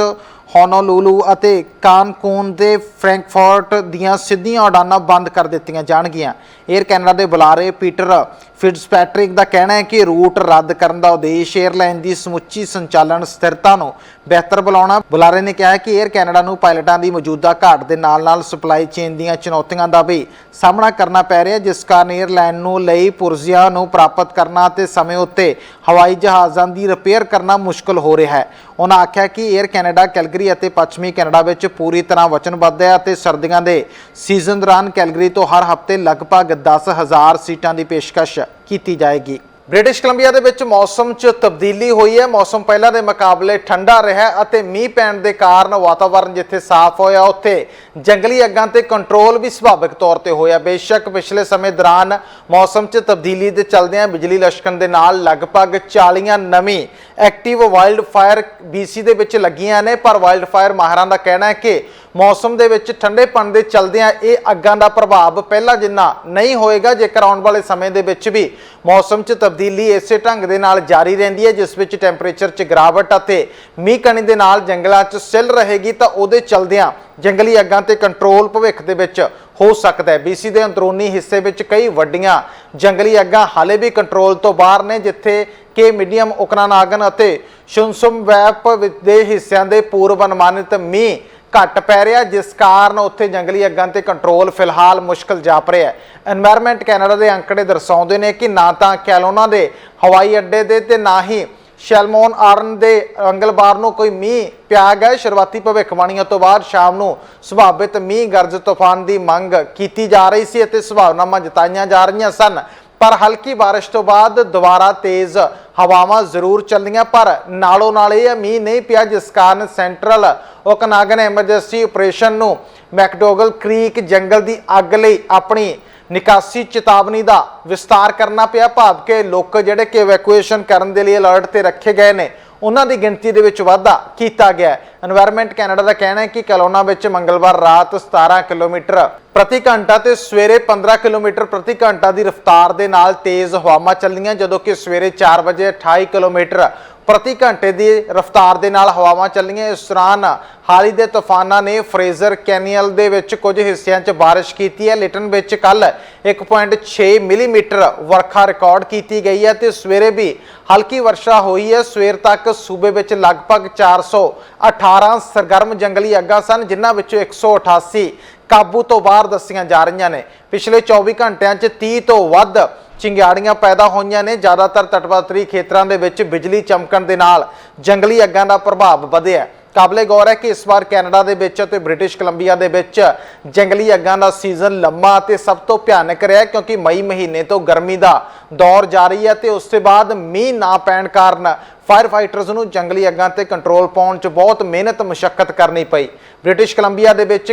ਹੋਨੋਲੂਲੂ ਅਤੇ ਕਾਨਕੂਨ ਦੇ ਫ੍ਰੈਂਕਫਰਟ ਦੀਆਂ ਸਿੱਧੀਆਂ ਉਡਾਨਾਂ ਬੰਦ ਕਰ ਦਿੱਤੀਆਂ ਜਾਣਗੀਆਂ। 에ਅਰ ਕੈਨੇਡਾ ਦੇ ਬੁਲਾਰੇ ਪੀਟਰ ਫਿਟਜ਼ਪੈਟਰਿਕ ਦਾ ਕਹਿਣਾ ਹੈ ਕਿ ਰੂਟ ਰੱਦ ਕਰਨ ਦਾ ਉਦੇਸ਼ 에ਅਰਲਾਈਨ ਦੀ ਸਮੁੱਚੀ ਸੰਚਾਲਨ ਸਥਿਰਤਾ ਨੂੰ ਬਿਹਤਰ ਬਣਾਉਣਾ। ਬੁਲਾਰੇ ਨੇ ਕਿਹਾ ਕਿ 에ਅਰ ਕੈਨੇਡਾ ਨੂੰ ਪਾਇਲਟਾਂ ਦੀ ਮੌਜੂਦਾ ਘਾਟ ਦੇ ਨਾਲ-ਨਾਲ ਸਪਲਾਈ ਚੇਨ ਦੀਆਂ ਚੁਣੌਤੀਆਂ ਦਾ ਵੀ ਸਾਹਮਣਾ ਕਰਨਾ ਪੈ ਰਿਹਾ, ਜਿਸ ਕਾਰਨ 에ਅਰਲਾਈਨ ਨੂੰ ਲਈ ਪੁਰਜ਼ਿਆਂ ਨੂੰ ਪ੍ਰਾਪਤ ਕਰਨਾ ਅਤੇ ਸਮੇਂ ਉੱਤੇ ਹਵਾਈ ਜਹਾਜ਼ਾਂ ਦੀ ਰਿਪੇਅਰ ਕਰਨਾ ਮੁਸ਼ਕਲ ਹੋ ਰਿਹਾ ਹੈ। ਉਹਨਾਂ ਆਖਿਆ ਕਿ 에ਅਰ ਕੈਨੇਡਾ ਕੈਲਗਰੀ ਅਤੇ ਪੱਛਮੀ ਕੈਨੇਡਾ ਵਿੱਚ ਪੂਰੀ ਤਰ੍ਹਾਂ ਵਚਨਬੱਧ ਹੈ ਅਤੇ ਸਰਦੀਆਂ ਦੇ ਸੀਜ਼ਨ ਦੌਰਾਨ ਕੈਲਗਰੀ ਤੋਂ ਹਰ ਹਫ਼ਤੇ ਲਗਭਗ 10,000 ਸੀਟਾਂ ਦੀ ਪੇਸ਼ਕਸ਼ ਕੀਤੀ ਜਾਏਗੀ। ਬ੍ਰਿਟਿਸ਼ ਕੋਲੰਬੀਆ ਦੇ ਵਿੱਚ ਮੌਸਮ 'ਚ ਤਬਦੀਲੀ ਹੋਈ ਹੈ। ਮੌਸਮ ਪਹਿਲਾਂ ਦੇ ਮੁਕਾਬਲੇ ਠੰਡਾ ਰਿਹਾ ਅਤੇ ਮੀਂਹ ਪੈਣ ਦੇ ਕਾਰਨ ਵਾਤਾਵਰਣ ਜਿੱਥੇ ਸਾਫ਼ ਹੋਇਆ ਉੱਥੇ ਜੰਗਲੀ ਅੱਗਾਂ ਤੇ ਕੰਟਰੋਲ ਵੀ ਸੁਭਾਵਿਕ ਤੌਰ ਤੇ ਹੋਇਆ। ਬੇਸ਼ੱਕ ਪਿਛਲੇ ਸਮੇਂ ਦੌਰਾਨ ਮੌਸਮ 'ਚ ਤਬਦੀਲੀ ਦੇ ਚਲਦਿਆਂ ਬਿਜਲੀ ਲਸ਼ਕਣ ਦੇ ਨਾਲ ਲਗਭਗ 40 ਨਵੀਂ ਐਕਟਿਵ ਵਾਈਲਡ ਫਾਇਰ BC ਦੇ ਵਿੱਚ ਲੱਗੀਆਂ ਨੇ, ਪਰ ਵਾਈਲਡ ਫਾਇਰ ਮਾਹਰਾਂ ਦਾ ਕਹਿਣਾ ਹੈ ਕਿ ਮੌਸਮ ਦੇ ਵਿੱਚ ਠੰਡੇਪਣ ਦੇ ਚਲਦਿਆਂ ਇਹ ਅੱਗਾਂ ਦਾ ਪ੍ਰਭਾਵ ਪਹਿਲਾਂ ਜਿੰਨਾ ਨਹੀਂ ਹੋਏਗਾ। ਜੇਕਰ ਆਉਣ ਵਾਲੇ ਸਮੇਂ ਦੇ ਵਿੱਚ ਵੀ ਮੌਸਮ 'ਚ ਤਬਦੀਲੀ ਇਸੇ ਢੰਗ ਦੇ ਨਾਲ ਜਾਰੀ ਰਹਿੰਦੀ ਹੈ, ਜਿਸ ਵਿੱਚ ਟੈਂਪਰੇਚਰ 'ਚ ਗਿਰਾਵਟ ਅਤੇ ਮੀਂਹ ਕਣੀ ਦੇ ਨਾਲ ਜੰਗਲਾਂ 'ਚ ਸਿੱਲ ਰਹੇਗੀ, ਤਾਂ ਉਹਦੇ ਚਲਦਿਆਂ ਜੰਗਲੀ ਅੱਗਾਂ ਤੇ ਕੰਟਰੋਲ ਭਵਿੱਖ ਦੇ ਵਿੱਚ ਹੋ ਸਕਦਾ ਹੈ। BC ਦੇ ਅੰਦਰੂਨੀ ਹਿੱਸੇ ਵਿੱਚ ਕਈ ਵੱਡੀਆਂ ਜੰਗਲੀ ਅੱਗਾਂ ਹਾਲੇ ਵੀ ਕੰਟਰੋਲ ਤੋਂ ਬਾਹਰ ਨੇ, ਜਿੱਥੇ ਕਿ ਮੀਡੀਅਮ ਓਕਨਾਨਾਗਨ ਅਤੇ ਸ਼ੁਨਸੁਮਵੈਪ ਦੇ ਹਿੱਸਿਆਂ ਦੇ ਪੂਰਵ ਅਨੁਮਾਨਿਤ ਮੀਂਹ ਘੱਟ ਪੈ ਰਿਹਾ, ਜਿਸ ਕਾਰਨ ਉੱਥੇ ਜੰਗਲੀ ਅੱਗਾਂ ਤੇ ਕੰਟਰੋਲ ਫਿਲਹਾਲ ਮੁਸ਼ਕਲ ਜਾਪ ਰਿਹਾ ਹੈ। ਐਨਵਾਇਰਨਮੈਂਟ ਕੈਨੇਡਾ ਦੇ ਅੰਕੜੇ ਦਰਸਾਉਂਦੇ ਨੇ ਕਿ ਨਾ ਤਾਂ ਕੈਲੋਨਾ ਦੇ ਹਵਾਈ ਅੱਡੇ ਦੇ ਤੇ ਨਾ ਹੀ ਸ਼ੈਲਮੋਨ ਆਰਨ ਦੇ ਅੰਗਲਬਾਰ ਨੂੰ ਕੋਈ ਮੀਂਹ ਪਿਆ ਗਿਆ। ਸ਼ੁਰੂਆਤੀ ਭਵਿੱਖਬਾਣੀਆਂ ਤੋਂ ਬਾਅਦ ਸ਼ਾਮ ਨੂੰ ਸੰਭਾਵਿਤ ਮੀਂਹ ਗਰਜ ਤੂਫਾਨ ਦੀ ਮੰਗ ਕੀਤੀ ਜਾ ਰਹੀ ਸੀ ਅਤੇ ਸੰਭਾਵਨਾਵਾਂ ਜਤਾਈਆਂ ਜਾ ਰਹੀਆਂ ਸਨ, ਪਰ ਹਲਕੀ ਬਾਰਿਸ਼ ਤੋਂ ਬਾਅਦ ਦੁਬਾਰਾ ਤੇਜ਼ ਹਵਾਵਾਂ ਜ਼ਰੂਰ ਚੱਲੀਆਂ, ਪਰ ਨਾਲੋਂ ਨਾਲ ਇਹ ਮੀਂਹ ਨਹੀਂ ਪਿਆ, ਜਿਸ ਕਾਰਨ ਸੈਂਟਰਲ ਓਕਨਾਗਨ ਐਮਰਜੈਂਸੀ ਆਪਰੇਸ਼ਨ ਨੂੰ ਮੈਕਡੋਗਲ ਕ੍ਰੀਕ ਜੰਗਲ ਦੀ ਅੱਗ ਲਈ ਆਪਣੀ ਨਿਕਾਸੀ ਚੇਤਾਵਨੀ ਦਾ ਵਿਸਤਾਰ ਕਰਨਾ ਪਿਆ। ਭਾਵ ਕਿ ਲੋਕ ਜਿਹੜੇ ਕਿ ਇਵੈਕੂਏਸ਼ਨ ਕਰਨ ਦੇ ਲਈ ਅਲਰਟ ਤੇ ਰੱਖੇ ਗਏ ਨੇ, ਉਹਨਾਂ ਦੀ ਗਿਣਤੀ ਦੇ ਵਿੱਚ ਵਾਧਾ ਕੀਤਾ ਗਿਆ ਹੈ। ਐਨਵਾਇਰਨਮੈਂਟ ਕੈਨੇਡਾ ਦਾ ਕਹਿਣਾ ਹੈ ਕਿ ਕੈਲੋਨਾ ਵਿੱਚ ਮੰਗਲਵਾਰ ਰਾਤ 17 ਕਿਲੋਮੀਟਰ ਪ੍ਰਤੀ ਘੰਟਾ ਤੇ ਸਵੇਰੇ 15 ਕਿਲੋਮੀਟਰ ਪ੍ਰਤੀ ਘੰਟਾ ਦੀ ਰਫ਼ਤਾਰ ਦੇ ਨਾਲ ਤੇਜ਼ ਹਵਾਵਾਂ ਚੱਲੀਆਂ, ਜਦੋਂ ਕਿ ਸਵੇਰੇ 4 ਵਜੇ 28 ਕਿਲੋਮੀਟਰ ਪ੍ਰਤੀ ਘੰਟੇ ਦੀ ਰਫ਼ਤਾਰ ਦੇ ਨਾਲ ਹਵਾਵਾਂ ਚੱਲੀਆਂ। ਇਸ ਦੌਰਾਨ ਹਾਲੀ ਦੇ ਤੂਫਾਨਾਂ ਨੇ ਫਰੇਜ਼ਰ ਕੈਨੀਅਨ ਦੇ ਵਿੱਚ ਕੁਝ ਹਿੱਸਿਆਂ 'ਚ ਬਾਰਿਸ਼ ਕੀਤੀ ਹੈ। ਲਿਟਨ ਵਿੱਚ ਕੱਲ 1.6 ਮਿਲੀਮੀਟਰ ਵਰਖਾ ਰਿਕਾਰਡ ਕੀਤੀ ਗਈ ਹੈ ਤੇ ਸਵੇਰੇ ਵੀ ਹਲਕੀ ਵਰਸ਼ਾ ਹੋਈ ਹੈ। ਸਵੇਰ ਤੱਕ ਸੂਬੇ ਵਿੱਚ ਲਗਭਗ 418 ਸਰਗਰਮ ਜੰਗਲੀ ਅੱਗਾਂ ਸਨ, ਜਿਨ੍ਹਾਂ ਵਿੱਚੋਂ 188 ਕਾਬੂ ਤੋਂ ਬਾਹਰ ਦੱਸੀਆਂ ਜਾ ਰਹੀਆਂ ਨੇ। ਪਿਛਲੇ 24 ਘੰਟਿਆਂ 'ਚ 30 ਤੋਂ ਵੱਧ ਚਿੰਗਾੜੀਆਂ ਪੈਦਾ ਹੋਈਆਂ ਨੇ। ਜ਼ਿਆਦਾਤਰ ਤਟਵਰਤੀ ਖੇਤਰਾਂ ਦੇ ਵਿੱਚ ਬਿਜਲੀ ਚਮਕਣ ਦੇ ਨਾਲ ਜੰਗਲੀ ਅੱਗਾਂ ਦਾ ਪ੍ਰਭਾਵ ਵਧਿਆ। ਕਾਬਲੇ ਗੌਰ ਹੈ ਕਿ ਇਸ ਵਾਰ ਕੈਨੇਡਾ ਦੇ ਵਿੱਚ ਅਤੇ ਬ੍ਰਿਟਿਸ਼ ਕੋਲੰਬੀਆ ਦੇ ਵਿੱਚ ਜੰਗਲੀ ਅੱਗਾਂ ਦਾ ਸੀਜ਼ਨ ਲੰਮਾ ਅਤੇ ਸਭ ਤੋਂ ਭਿਆਨਕ ਰਿਹਾ, ਕਿਉਂਕਿ ਮਈ ਮਹੀਨੇ ਤੋਂ ਗਰਮੀ ਦਾ ਦੌਰ ਜਾਰੀ ਹੈ ਤੇ ਉਸ ਤੋਂ ਬਾਅਦ ਮੀਂਹ ਨਾ ਪੈਣ ਕਾਰਨ ਫਾਇਰ ਫਾਈਟਰਸ ਨੂੰ ਜੰਗਲੀ ਅੱਗਾਂ ਤੇ ਕੰਟਰੋਲ ਪਾਉਣ 'ਚ ਬਹੁਤ ਮਿਹਨਤ ਮੁਸ਼ੱਕਤ ਕਰਨੀ ਪਈ। ਬ੍ਰਿਟਿਸ਼ ਕੋਲੰਬੀਆ ਦੇ ਵਿੱਚ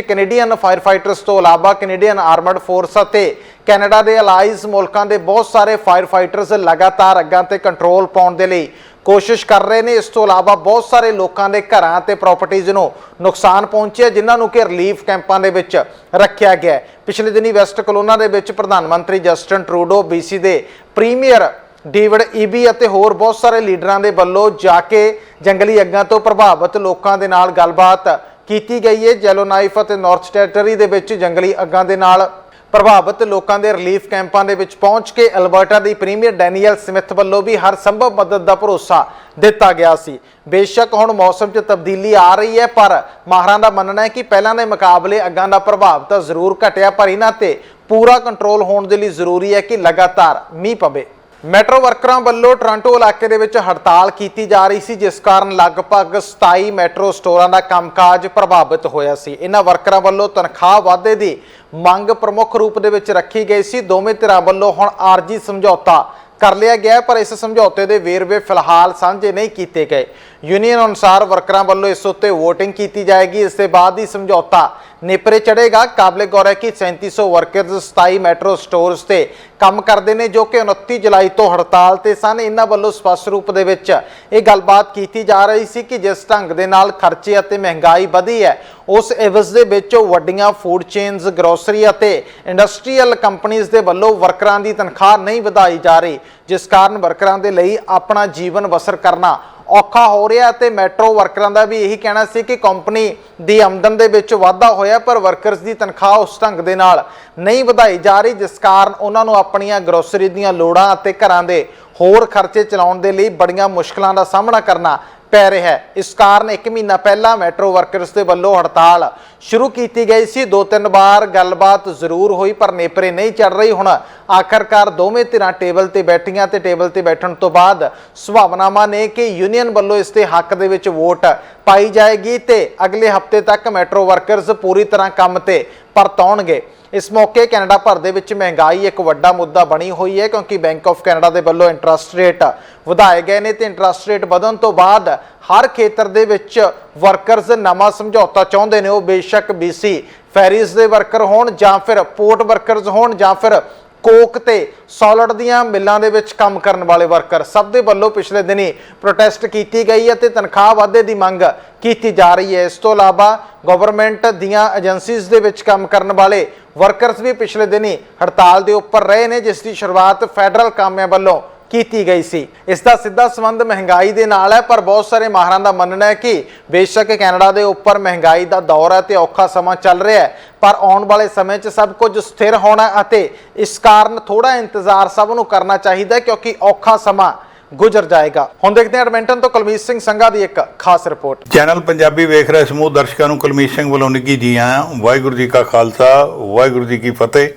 ਕੈਨੇਡੀਅਨ ਫਾਇਰ ਫਾਈਟਰਸ ਤੋਂ ਇਲਾਵਾ ਕੈਨੇਡੀਅਨ ਆਰਮਡ ਫੋਰਸ ਅਤੇ ਕੈਨੇਡਾ ਦੇ ਅਲਾਈਜ਼ ਮੁਲਕਾਂ ਦੇ ਬਹੁਤ ਸਾਰੇ ਫਾਇਰ ਫਾਈਟਰਸ ਲਗਾਤਾਰ ਅੱਗਾਂ ਤੇ ਕੰਟਰੋਲ ਪਾਉਣ ਦੇ ਲਈ ਕੋਸ਼ਿਸ਼ ਕਰ ਰਹੇ ਨੇ। ਇਸ ਤੋਂ ਇਲਾਵਾ ਬਹੁਤ ਸਾਰੇ ਲੋਕਾਂ ਦੇ ਘਰਾਂ ਤੇ ਪ੍ਰਾਪਰਟੀਆਂ ਨੂੰ ਨੁਕਸਾਨ ਪਹੁੰਚਿਆ, ਜਿਨ੍ਹਾਂ ਨੂੰ ਕਿ ਰਿਲੀਫ ਕੈਂਪਾਂ ਦੇ ਵਿੱਚ ਰੱਖਿਆ ਗਿਆ। ਪਿਛਲੇ ਦਿਨੀ ਵੈਸਟ ਕਲੋਨਾ ਦੇ ਵਿੱਚ ਪ੍ਰਧਾਨ ਮੰਤਰੀ ਜਸਟਿਨ ਟਰੂਡੋ, BC ਦੇ ਪ੍ਰੀਮੀਅਰ ਡੇਵਿਡ ਈਬੀ ਅਤੇ ਹੋਰ ਬਹੁਤ ਸਾਰੇ ਲੀਡਰਾਂ ਦੇ ਵੱਲੋਂ ਜਾ ਕੇ ਜੰਗਲੀ ਅੱਗਾਂ ਤੋਂ ਪ੍ਰਭਾਵਿਤ ਲੋਕਾਂ ਦੇ ਨਾਲ ਗੱਲਬਾਤ ਕੀਤੀ ਗਈ ਹੈ। ਯੈਲੋਨਾਈਫ ਅਤੇ ਨਾਰਥ ਟੈਰੀਟਰੀ ਦੇ ਵਿੱਚ ਜੰਗਲੀ ਅੱਗਾਂ ਦੇ ਨਾਲ ਪ੍ਰਭਾਵਿਤ ਲੋਕਾਂ ਦੇ ਰਿਲੀਫ ਕੈਂਪਾਂ ਦੇ ਵਿੱਚ ਪਹੁੰਚ ਕੇ ਅਲਬਰਟਾ ਦੀ ਪ੍ਰੀਮੀਅਰ ਡੈਨੀਅਲ ਸਮਿਥ ਵੱਲੋਂ ਵੀ ਹਰ ਸੰਭਵ ਮਦਦ ਦਾ ਭਰੋਸਾ ਦਿੱਤਾ ਗਿਆ ਸੀ। ਬੇਸ਼ੱਕ ਹੁਣ ਮੌਸਮ 'ਚ ਤਬਦੀਲੀ ਆ ਰਹੀ ਹੈ, ਪਰ ਮਾਹਰਾਂ ਦਾ ਮੰਨਣਾ ਹੈ ਕਿ ਪਹਿਲਾਂ ਦੇ ਮੁਕਾਬਲੇ ਅੱਗਾਂ ਦਾ ਪ੍ਰਭਾਵ ਤਾਂ ਜ਼ਰੂਰ ਘਟਿਆ, ਪਰ ਇਹਨਾਂ ਤੇ ਪੂਰਾ ਕੰਟਰੋਲ ਹੋਣ ਦੇ ਲਈ ਜ਼ਰੂਰੀ ਹੈ ਕਿ ਲਗਾਤਾਰ ਮੀਂਹ ਪਵੇ। ਮੈਟਰੋ ਵਰਕਰਾਂ ਵੱਲੋਂ ਟੋਰਾਂਟੋ ਇਲਾਕੇ ਦੇ ਵਿੱਚ ਹੜਤਾਲ ਕੀਤੀ ਜਾ ਰਹੀ ਸੀ, ਜਿਸ ਕਾਰਨ ਲਗਭਗ 27 ਮੈਟਰੋ ਸਟੋਰਾਂ ਦਾ ਕੰਮਕਾਜ ਪ੍ਰਭਾਵਿਤ ਹੋਇਆ ਸੀ। ਇਹਨਾਂ ਵਰਕਰਾਂ ਵੱਲੋਂ ਤਨਖਾਹ ਵਾਧੇ ਦੀ ਮੰਗ ਪ੍ਰਮੁੱਖ ਰੂਪ ਦੇ ਵਿੱਚ ਰੱਖੀ ਗਈ ਸੀ। ਦੋਵੇਂ ਧਿਰਾਂ ਵੱਲੋਂ ਹੁਣ ਆਰਜੀ ਸਮਝੌਤਾ ਕਰ ਲਿਆ ਗਿਆ, ਪਰ ਇਸ ਸਮਝੌਤੇ ਦੇ ਵੇਰਵੇ ਫਿਲਹਾਲ ਸਾਂਝੇ ਨਹੀਂ ਕੀਤੇ ਗਏ। ਯੂਨੀਅਨ ਅਨੁਸਾਰ ਵਰਕਰਾਂ ਵੱਲੋਂ ਇਸ ਉੱਤੇ ਵੋਟਿੰਗ ਕੀਤੀ ਜਾਏਗੀ, ਇਸ ਦੇ ਬਾਅਦ ਹੀ ਸਮਝੌਤਾ ਨੇਪਰੇ ਚੜੇਗਾ। ਕਾਬਲੇ ਗੌਰ ਹੈ ਕਿ 3700 ਵਰਕਰਸ 27 ਮੈਟਰੋ ਸਟੋਰਸ ਤੇ ਕੰਮ ਕਰਦੇ ਨੇ, ਜੋ ਕਿ 29 ਜੁਲਾਈ ਤੋਂ ਹੜਤਾਲ ਤੇ ਸਨ। ਇਹਨਾਂ ਵੱਲੋਂ ਸਪਸ਼ਟ ਰੂਪ ਦੇ ਵਿੱਚ ਇਹ ਗੱਲਬਾਤ ਕੀਤੀ ਜਾ ਰਹੀ ਸੀ ਕਿ ਜਿਸ ਢੰਗ ਦੇ ਨਾਲ ਖਰਚੇ ਅਤੇ ਮਹਿੰਗਾਈ ਵਧੀ ਹੈ, ਉਸ ਇਵਜ਼ ਦੇ ਵਿੱਚ ਵੱਡੀਆਂ ਫੂਡ ਚੇਨਸ, ਗਰੋਸਰੀ ਅਤੇ ਇੰਡਸਟਰੀਅਲ ਕੰਪਨੀਆਂ ਦੇ ਵੱਲੋਂ ਵਰਕਰਾਂ ਦੀ ਤਨਖਾਹ ਨਹੀਂ ਵਧਾਈ ਜਾ ਰਹੀ, ਜਿਸ ਕਾਰਨ ਵਰਕਰਾਂ ਦੇ ਲਈ ਆਪਣਾ ਜੀਵਨ ਬਸਰ ਕਰਨਾ ਔਖਾ ਹੋ ਰਿਹਾ। ਤੇ ਮੈਟਰੋ ਵਰਕਰਾਂ ਦਾ ਵੀ ਇਹੀ ਕਹਿਣਾ ਸੀ ਕਿ ਕੰਪਨੀ ਦੀ ਆਮਦਨ ਦੇ ਵਿੱਚ ਵਾਧਾ ਹੋਇਆ, ਪਰ ਵਰਕਰਸ ਦੀ ਤਨਖਾਹ ਉਸ ਢੰਗ ਦੇ ਨਾਲ ਨਹੀਂ ਵਧਾਈ ਜਾ ਰਹੀ, ਜਿਸ ਕਾਰਨ ਉਹਨਾਂ ਨੂੰ ਆਪਣੀਆਂ ਗਰੋਸਰੀ ਦੀਆਂ ਲੋੜਾਂ ਅਤੇ ਘਰਾਂ ਦੇ ਹੋਰ ਖਰਚੇ ਚਲਾਉਣ ਦੇ ਲਈ ਬੜੀਆਂ ਮੁਸ਼ਕਲਾਂ ਦਾ ਸਾਹਮਣਾ ਕਰਨਾ ਪੈ ਰਿਹਾ ਹੈ। ਇਸ ਕਾਰਨ 1 ਮਹੀਨਾ ਪਹਿਲਾਂ ਮੈਟਰੋ ਵਰਕਰਸ ਦੇ ਵੱਲੋਂ ਹੜਤਾਲ ਸ਼ੁਰੂ ਕੀਤੀ ਗਈ ਸੀ। 2-3 ਵਾਰ ਗੱਲਬਾਤ ਜ਼ਰੂਰ ਹੋਈ, ਪਰ ਨੇਪਰੇ ਨਹੀਂ ਚੜ ਰਹੀ। ਹੁਣ ਆਖਰਕਾਰ ਦੋਵੇਂ ਧਿਰਾਂ ਟੇਬਲ ਤੇ ਬੈਠੀਆਂ ਤੇ ਟੇਬਲ ਤੇ ਬੈਠਣ ਤੋਂ ਬਾਅਦ ਸੰਭਾਵਨਾਵਾਂ ਨੇ ਕਿ ਯੂਨੀਅਨ ਵੱਲੋਂ ਇਸ ਦੇ ਹੱਕ ਦੇ ਵਿੱਚ ਵੋਟ ਪਾਈ ਜਾਏਗੀ ਤੇ ਅਗਲੇ ਹਫ਼ਤੇ ਤੱਕ ਮੈਟਰੋ ਵਰਕਰਸ ਪੂਰੀ ਤਰ੍ਹਾਂ ਕੰਮ ਤੇ ਪਰਤ ਆਉਣਗੇ। ਇਸ ਮੌਕੇ ਕੈਨੇਡਾ ਭਰ ਦੇ ਵਿੱਚ ਮਹਿੰਗਾਈ ਇੱਕ ਵੱਡਾ ਮੁੱਦਾ ਬਣੀ ਹੋਈ ਹੈ, ਕਿਉਂਕਿ ਬੈਂਕ ਆਫ ਕੈਨੇਡਾ ਦੇ ਵੱਲੋਂ ਇੰਟਰਸਟ ਰੇਟ ਵਧਾਏ ਗਏ ਨੇ ਤੇ ਇੰਟਰਸਟ ਰੇਟ ਵਧਣ ਤੋਂ ਬਾਅਦ ਹਰ ਖੇਤਰ ਦੇ ਵਿੱਚ ਵਰਕਰਸ ਨਵਾਂ ਸਮਝੌਤਾ ਚਾਹੁੰਦੇ ਨੇ। ਉਹ ਬੇਸ਼ੱਕ BC ਫੈਰੀਜ਼ ਦੇ ਵਰਕਰ ਹੋਣ ਜਾਂ ਫਿਰ ਪੋਰਟ ਵਰਕਰਸ ਹੋਣ ਜਾਂ ਫਿਰ ਕੋਕ ਤੇ ਸੋਲਿਡ ਦੀਆਂ ਮਿੱਲਾਂ ਦੇ ਵਿੱਚ ਕੰਮ ਕਰਨ ਵਾਲੇ ਵਰਕਰ, ਸਭ ਦੇ ਵੱਲੋਂ ਪਿਛਲੇ ਦਿਨੀ ਪ੍ਰੋਟੈਸਟ ਕੀਤੀ ਗਈ ਹੈ ਤੇ ਤਨਖਾਹ ਵਾਧੇ ਦੀ ਮੰਗ ਕੀਤੀ ਜਾ ਰਹੀ ਹੈ। ਇਸ ਤੋਂ ਇਲਾਵਾ ਗਵਰਨਮੈਂਟ ਦੀਆਂ ਏਜੰਸੀਜ਼ ਦੇ ਵਿੱਚ ਕੰਮ ਕਰਨ ਵਾਲੇ ਵਰਕਰਸ ਵੀ ਪਿਛਲੇ ਦਿਨੀ ਹੜਤਾਲ ਦੇ ਉੱਪਰ ਰਹੇ ਨੇ, ਜਿਸ ਦੀ ਸ਼ੁਰੂਆਤ ਫੈਡਰਲ ਕਾਮਿਆਂ ਵੱਲੋਂ ਕੀਤੀ ਗਈ ਸੀ। ਇਸ ਦਾ ਸਿੱਧਾ ਸੰਬੰਧ ਮਹਿੰਗਾਈ ਦੇ ਨਾਲ ਹੈ, ਪਰ ਬਹੁਤ ਸਾਰੇ ਮਾਹਰਾਂ ਦਾ ਮੰਨਣਾ ਹੈ ਕਿ ਬੇਸ਼ੱਕ ਕੈਨੇਡਾ ਦੇ ਉੱਪਰ ਮਹਿੰਗਾਈ ਦਾ ਦੌਰ ਹੈ ਤੇ ਔਖਾ ਸਮਾਂ ਚੱਲ ਰਿਹਾ ਹੈ, ਪਰ ਆਉਣ ਵਾਲੇ ਸਮੇਂ 'ਚ ਸਭ ਕੁਝ ਸਥਿਰ ਹੋਣਾ ਅਤੇ ਇਸ ਕਾਰਨ ਥੋੜਾ ਇੰਤਜ਼ਾਰ ਸਭ ਨੂੰ ਕਰਨਾ ਚਾਹੀਦਾ, ਕਿਉਂਕਿ ਔਖਾ ਸਮਾਂ ਗੁਜ਼ਰ ਜਾਏਗਾ। ਹੁਣ ਦੇਖਦੇ ਹਾਂ ਐਡਮਿੰਟਨ ਤੋਂ ਕੁਲਮੀਤ ਸਿੰਘ ਸੰਘਾ ਦੀ ਇੱਕ ਖਾਸ ਰਿਪੋਰਟ। ਚੈਨਲ ਪੰਜਾਬੀ ਵੇਖ ਰਹੇ ਸਮੂਹ ਦਰਸ਼ਕਾਂ ਨੂੰ ਕੁਲਮੀਤ ਸਿੰਘ ਵੱਲੋਂ ਨਿੱਘੀ ਜੀ ਆਇਆਂ। ਵਾਹਿਗੁਰੂ ਜੀ ਕਾ ਖਾਲਸਾ, ਵਾਹਿਗੁਰੂ ਜੀ ਕੀ ਫਤਿਹ।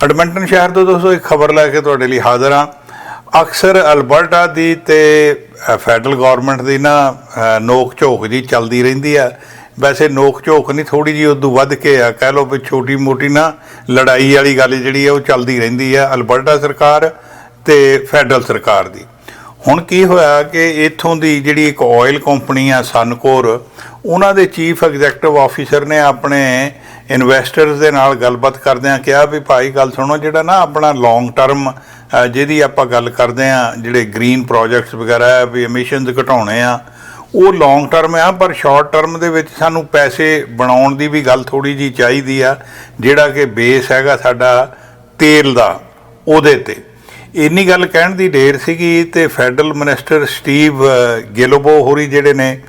ਐਡਮਿੰਟਨ ਸ਼ਹਿਰ ਤੋਂ ਦੋਸਤੋ ਇੱਕ ਖਬਰ ਲੈ ਕੇ ਤੁਹਾਡੇ ਲਈ ਹਾਜ਼ਰ ਹਾਂ। ਅਕਸਰ ਅਲਬਰਟਾ ਦੀ ਤੇ ਫੈਡਰਲ ਗੌਰਮੈਂਟ ਦੀ ਨਾ ਨੋਕ ਝੋਕ ਜੀ ਚੱਲਦੀ ਰਹਿੰਦੀ ਆ। ਵੈਸੇ ਨੋਕ ਝੋਕ ਨਹੀਂ, ਥੋੜੀ ਜਿਹੀ ਉਦੋਂ ਵੱਧ ਕੇ ਆ, ਕਹਿ ਲਓ ਵੀ ਛੋਟੀ ਮੋਟੀ ਨਾ ਲੜਾਈ ਵਾਲੀ ਗੱਲ ਜਿਹੜੀ ਆ ਉਹ ਚੱਲਦੀ ਰਹਿੰਦੀ ਆ ਅਲਬਰਟਾ ਸਰਕਾਰ ਤੇ ਫੈਡਰਲ ਸਰਕਾਰ ਦੀ। ਹੁਣ ਕੀ ਹੋਇਆ ਕਿ ਇੱਥੋਂ ਦੀ ਜਿਹੜੀ ਇੱਕ ਆਇਲ ਕੰਪਨੀ ਆ ਸਨਕੋਰ, ਉਹਨਾਂ ਦੇ ਚੀਫ ਐਗਜ਼ੈਕਟਿਵ ਆਫਿਸਰ ਨੇ ਆਪਣੇ ਇਨਵੈਸਟਰਸ ਦੇ ਨਾਲ ਗੱਲਬਾਤ ਕਰਦਿਆਂ ਕਿਹਾ ਵੀ ਭਾਈ ਗੱਲ ਸੁਣੋ, ਜਿਹੜਾ ਨਾ ਆਪਣਾ ਲੌਂਗ ਟਰਮ ਜਿਹਦੀ ਆਪਾਂ ਗੱਲ ਕਰਦੇ ਹਾਂ, ਜਿਹੜੇ ਗ੍ਰੀਨ ਪ੍ਰੋਜੈਕਟਸ ਵਗੈਰਾ ਵੀ ਐਮਿਸ਼ਨਸ ਘਟਾਉਣੇ ਆ, ਉਹ ਲੌਂਗ ਟਰਮ ਆ, ਪਰ ਸ਼ਾਰਟ ਟਰਮ ਦੇ ਵਿੱਚ ਸਾਨੂੰ ਪੈਸੇ ਬਣਾਉਣ ਦੀ ਵੀ ਗੱਲ ਥੋੜੀ ਜੀ ਚਾਹੀਦੀ ਆ, ਜਿਹੜਾ ਕਿ ਬੇਸ ਹੈਗਾ ਸਾਡਾ ਤੇਲ ਦਾ, ਉਹਦੇ ਤੇ ਇੰਨੀ ਗੱਲ ਕਹਿਣ ਦੀ ਢੇਰ ਸੀਗੀ। ਤੇ ਫੈਡਰਲ ਮਿਨਿਸਟਰ ਸਟੀਵ ਗਿਲਬੋ ਹੋਰੀ ਜਿਹੜੇ ਨੇ,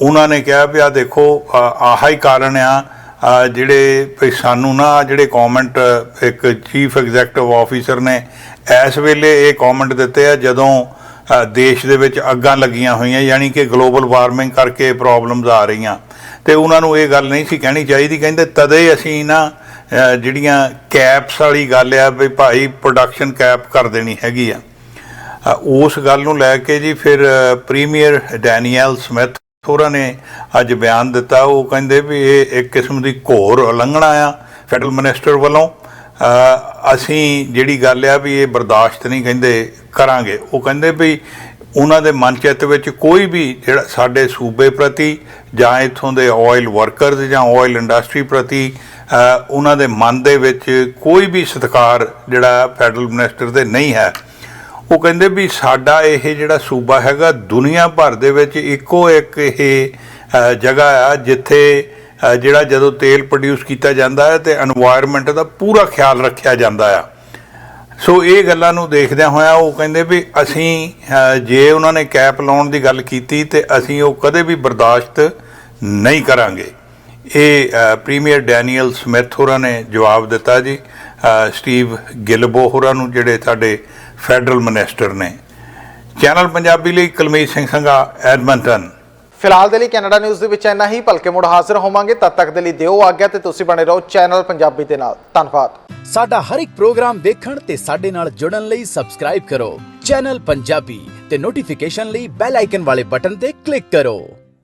ਉਹਨਾਂ ਨੇ ਕਿਹਾ ਵੀ ਆ ਦੇਖੋ ਆਹ ਹੀ ਕਾਰਨ ਆ ਜਿਹੜੇ ਵੀ ਸਾਨੂੰ ਨਾ ਜਿਹੜੇ ਕਮੈਂਟ ਇੱਕ ਚੀਫ ਐਗਜ਼ੈਕਟਿਵ ਆਫੀਸਰ ਨੇ ਇਸ ਵੇਲੇ ਇਹ ਕਮੈਂਟ ਦਿੱਤੇ ਆ ਜਦੋਂ ਦੇਸ਼ ਦੇ ਵਿੱਚ ਅੱਗਾਂ ਲੱਗੀਆਂ ਹੋਈਆਂ, ਯਾਨੀ ਕਿ ਗਲੋਬਲ ਵਾਰਮਿੰਗ ਕਰਕੇ ਪ੍ਰੋਬਲਮਸ ਆ ਰਹੀਆਂ, ਤੇ ਉਹਨਾਂ ਨੂੰ ਇਹ ਗੱਲ ਨਹੀਂ ਸੀ ਕਹਿਣੀ ਚਾਹੀਦੀ। ਕਹਿੰਦੇ ਤਦੇ ਅਸੀਂ ਨਾ ਜਿਹੜੀਆਂ ਕੈਪਸ ਵਾਲੀ ਗੱਲ ਆ ਵੀ ਭਾਈ ਪ੍ਰੋਡਕਸ਼ਨ ਕੈਪ ਕਰ ਦੇਣੀ ਹੈਗੀ ਆ, ਉਸ ਗੱਲ ਨੂੰ ਲੈ ਕੇ ਜੀ ਫਿਰ ਪ੍ਰੀਮੀਅਰ ਡੈਨੀਅਲ ਸਮਿਥ ਹੋਰਾਂ ਨੇ ਅੱਜ ਬਿਆਨ ਦਿੱਤਾ। ਉਹ ਕਹਿੰਦੇ ਵੀ ਇਹ ਇੱਕ ਕਿਸਮ ਦੀ ਘੋਰ ਉਲੰਘਣਾ ਆ ਫੈਡਰਲ ਮਿਨਿਸਟਰ ਵੱਲੋਂ, ਅਸੀਂ ਜਿਹੜੀ ਗੱਲ ਆ ਵੀ ਇਹ ਬਰਦਾਸ਼ਤ ਨਹੀਂ ਕਹਿੰਦੇ ਕਰਾਂਗੇ। ਉਹ ਕਹਿੰਦੇ ਵੀ ਉਹਨਾਂ ਦੇ ਮਨ ਚਿੱਤ ਵਿੱਚ ਕੋਈ ਵੀ ਜਿਹੜਾ ਸਾਡੇ ਸੂਬੇ ਪ੍ਰਤੀ ਜਾਂ ਇੱਥੋਂ ਦੇ ਆਇਲ ਵਰਕਰਸ ਜਾਂ ਆਇਲ ਇੰਡਸਟਰੀ ਪ੍ਰਤੀ ਉਹਨਾਂ ਦੇ ਮਨ ਦੇ ਵਿੱਚ ਕੋਈ ਵੀ ਸਤਿਕਾਰ ਜਿਹੜਾ ਫੈਡਰਲ ਮਿਨਿਸਟਰ ਦੇ ਨਹੀਂ ਹੈ। ਉਹ ਕਹਿੰਦੇ ਵੀ ਸਾਡਾ ਇਹ ਜਿਹੜਾ ਸੂਬਾ ਹੈਗਾ ਦੁਨੀਆ ਭਰ ਦੇ ਵਿੱਚ ਇੱਕੋ ਇੱਕ ਇਹ ਜਗ੍ਹਾ ਆ ਜਿੱਥੇ ਜਿਹੜਾ ਜਦੋਂ ਤੇਲ ਪ੍ਰੋਡਿਊਸ ਕੀਤਾ ਜਾਂਦਾ ਹੈ ਤੇ এনवायरमेंट ਦਾ ਪੂਰਾ ਖਿਆਲ ਰੱਖਿਆ ਜਾਂਦਾ ਆ। ਸੋ ਇਹ ਗੱਲਾਂ ਨੂੰ ਦੇਖਦਿਆਂ ਹੋਇਆਂ ਉਹ ਕਹਿੰਦੇ ਵੀ ਅਸੀਂ ਜੇ ਉਹਨਾਂ ਨੇ ਕੈਪ ਲਾਉਣ ਦੀ ਗੱਲ ਕੀਤੀ ਤੇ ਅਸੀਂ ਉਹ ਕਦੇ ਵੀ ਬਰਦਾਸ਼ਤ ਨਹੀਂ ਕਰਾਂਗੇ। ਇਹ ਪ੍ਰੀਮੀਅਰ ਡੈਨੀਅਲ ਸਮਿਥ ਹੋਰਾਂ ਨੇ ਜਵਾਬ ਦਿੱਤਾ ਜੀ ਸਟੀਵ ਗਿਲਬੋ ਹੋਰਾਂ ਨੂੰ, ਜਿਹੜੇ ਸਾਡੇ ਫੈਡਰਲ ਮਿਨਿਸਟਰ ਨੇ। ਚੈਨਲ ਪੰਜਾਬੀ ਲਈ ਕੁਲਮੀਤ ਸਿੰਘ ਸੰਘਾ, ਐਡਮੰਟਨ। ਫਿਲਹਾਲ ਦੇ ਲਈ ਕੈਨੇਡਾ ਨਿਊਜ਼ ਦੇ ਵਿੱਚ ਇੰਨਾ ਹੀ। ਭਲਕੇ ਮੁੜ ਹਾਜ਼ਰ ਹੋਵਾਂਗੇ, ਤਦ ਤੱਕ ਦੇ ਲਈ ਦਿਓ ਆਗਿਆ ਤੇ ਤੁਸੀਂ ਬਣੇ ਰਹੋ ਚੈਨਲ ਪੰਜਾਬੀ ਦੇ ਨਾਲ। ਧੰਨਵਾਦ। ਸਾਡਾ ਹਰ ਇੱਕ ਪ੍ਰੋਗਰਾਮ ਦੇਖਣ ਤੇ ਸਾਡੇ ਨਾਲ ਜੁੜਨ ਲਈ ਸਬਸਕ੍ਰਾਈਬ ਕਰੋ ਚੈਨਲ ਪੰਜਾਬੀ ਤੇ ਨੋਟੀਫਿਕੇਸ਼ਨ ਲਈ ਬੈਲ ਆਈਕਨ ਵਾਲੇ ਬਟਨ ਤੇ ਕਲਿੱਕ ਕਰੋ।